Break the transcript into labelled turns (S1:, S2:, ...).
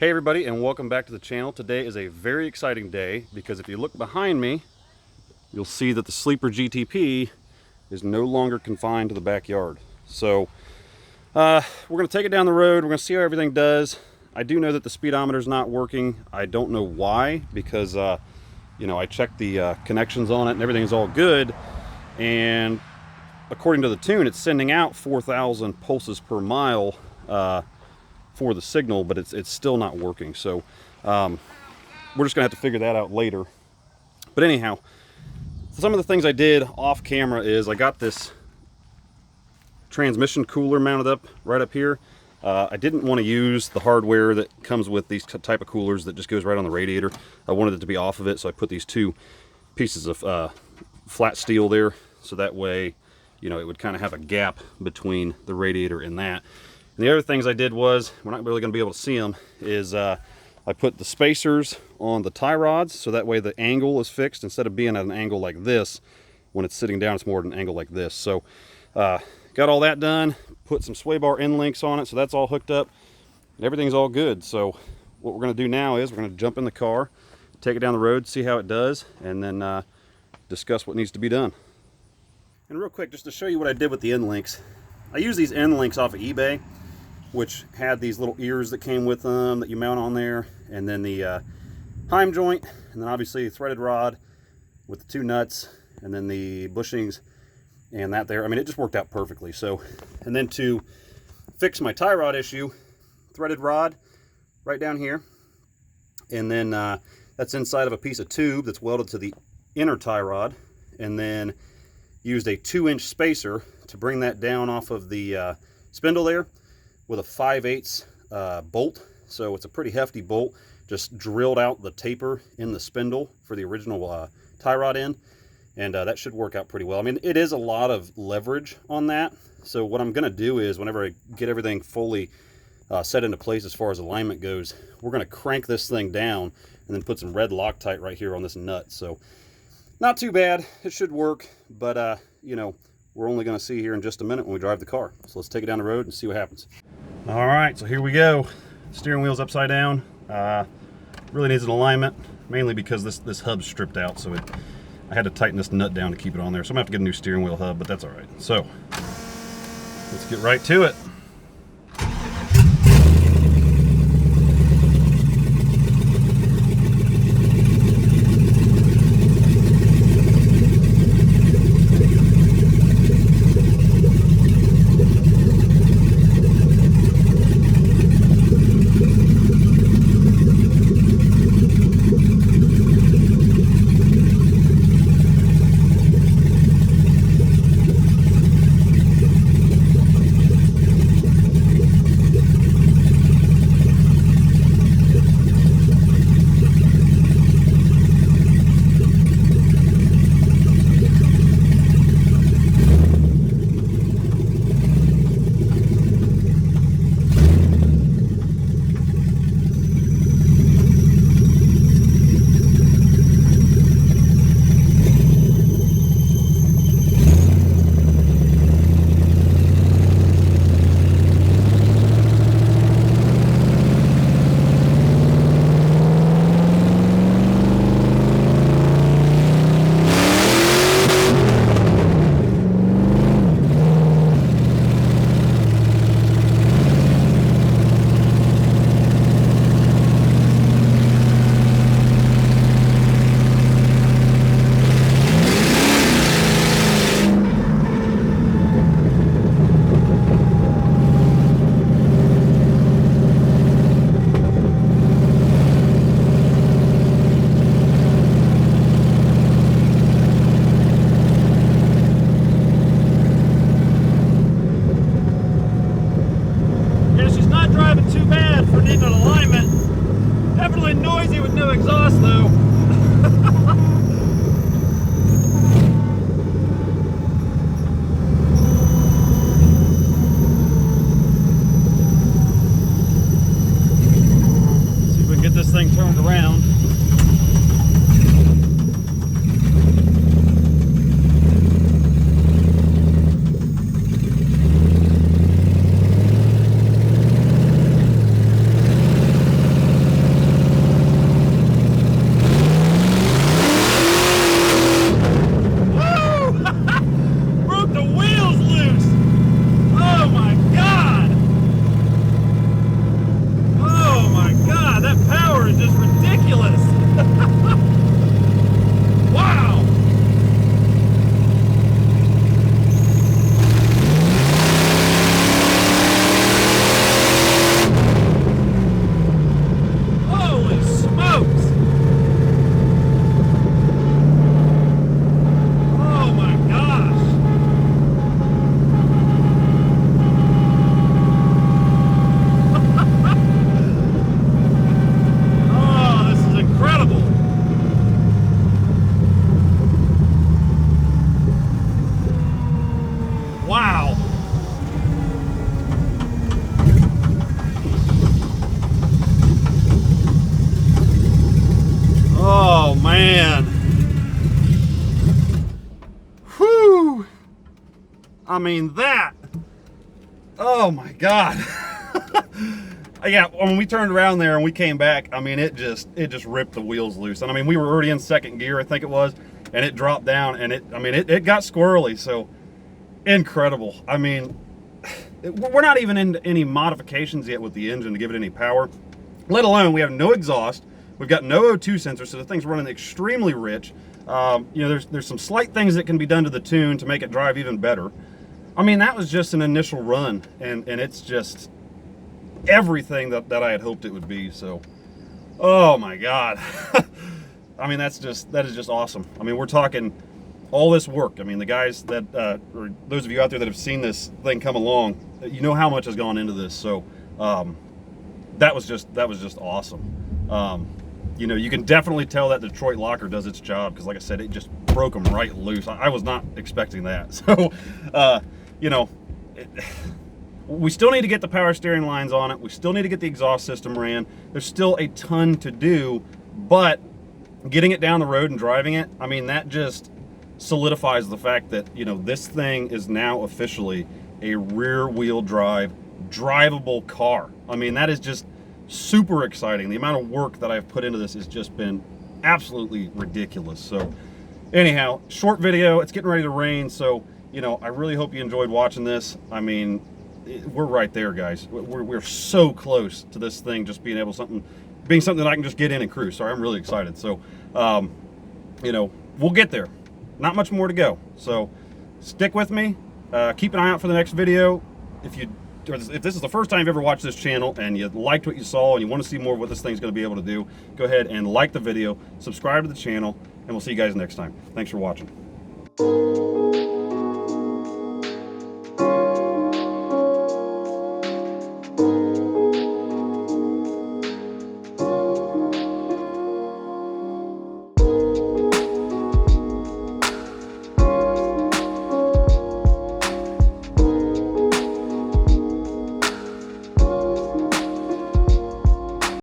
S1: Hey everybody, and welcome back to the channel. Today is a very exciting day because if you look behind me, you'll see that the SleeperGTP is no longer confined to the backyard. So we're going to take it down the road. We're going to see how everything does. I do know that the speedometer is not working. I don't know why, because you know, I checked the connections on it and everything is all good. And according to the tune, it's sending out 4,000 pulses per mile for the signal, but it's still not working. So we're just gonna have to figure that out later. But anyhow, some of the things I did off camera is I got this transmission cooler mounted up right up here. I didn't want to use the hardware that comes with these type of coolers that just goes right on the radiator. I wanted it to be off of it, so I put these two pieces of flat steel there, so that way, you know, it would kind of have a gap between the radiator and that. And the other things I did was, we're not really going to be able to see them, is I put the spacers on the tie rods, so that way the angle is fixed. Instead of being at an angle like this, when it's sitting down, it's more at an angle like this. So got all that done, put some sway bar end links on it, so that's all hooked up, and everything's all good. So what we're going to do now is we're going to jump in the car, take it down the road, see how it does, and then discuss what needs to be done. And real quick, just to show you what I did with the end links, I use these end links off of eBay, which had these little ears that came with them that you mount on there, and then the heim joint, and then obviously a threaded rod with the two nuts, and then the bushings and that there. I mean, it just worked out perfectly. So, and then to fix my tie rod issue, threaded rod right down here, and then that's inside of a piece of tube that's welded to the inner tie rod, and then used a 2-inch spacer to bring that down off of the spindle there with a 5/8 bolt. So it's a pretty hefty bolt. Just drilled out the taper in the spindle for the original tie rod end, and that should work out pretty well. I mean, it is a lot of leverage on that. So what I'm gonna do is, whenever I get everything fully set into place as far as alignment goes, we're gonna crank this thing down and then put some red Loctite right here on this nut. So not too bad, it should work, but you know, we're only gonna see here in just a minute when we drive the car. So let's take it down the road and see what happens. All right, so here we go. Steering wheel's upside down. Really needs an alignment, mainly because this hub's stripped out, so I had to tighten this nut down to keep it on there. So I'm gonna have to get a new steering wheel hub, but that's all right. So let's get right to it. Noisy with no exhaust though. See if we can get this thing turned around. man. Whew. I mean that. Oh my God. Yeah, when we turned around there and we came back, I mean, it just ripped the wheels loose. And I mean, we were already in second gear, I think it was, and it dropped down, and it got squirrely. So incredible. I mean, we're not even into any modifications yet with the engine to give it any power, let alone we have no exhaust. We've got no O2 sensor, so the thing's running extremely rich. You know, there's some slight things that can be done to the tune to make it drive even better. I mean, that was just an initial run, and it's just everything that I had hoped it would be. So, oh my God. I mean, that is just awesome. I mean, we're talking all this work. I mean, the guys that, or those of you out there that have seen this thing come along, you know how much has gone into this. So, that was just awesome. You know, you can definitely tell that Detroit locker does its job, because like I said, it just broke them right loose. I was not expecting that. So, you know, we still need to get the power steering lines on it. We still need to get the exhaust system ran. There's still a ton to do, but getting it down the road and driving it, I mean, that just solidifies the fact that, you know, this thing is now officially a rear wheel drive, drivable car. I mean, that is just super exciting. The amount of work that I've put into this has just been absolutely ridiculous. So anyhow, short video, it's getting ready to rain. So, you know, I really hope you enjoyed watching this. I mean, we're right there, guys. We're so close to this thing just being something that I can just get in and cruise. Sorry, I'm really excited. So, you know, we'll get there. Not much more to go. So stick with me. Keep an eye out for the next video. If this is the first time you've ever watched this channel and you liked what you saw and you want to see more of what this thing's going to be able to do, go ahead and like the video, subscribe to the channel, and we'll see you guys next time. Thanks for watching.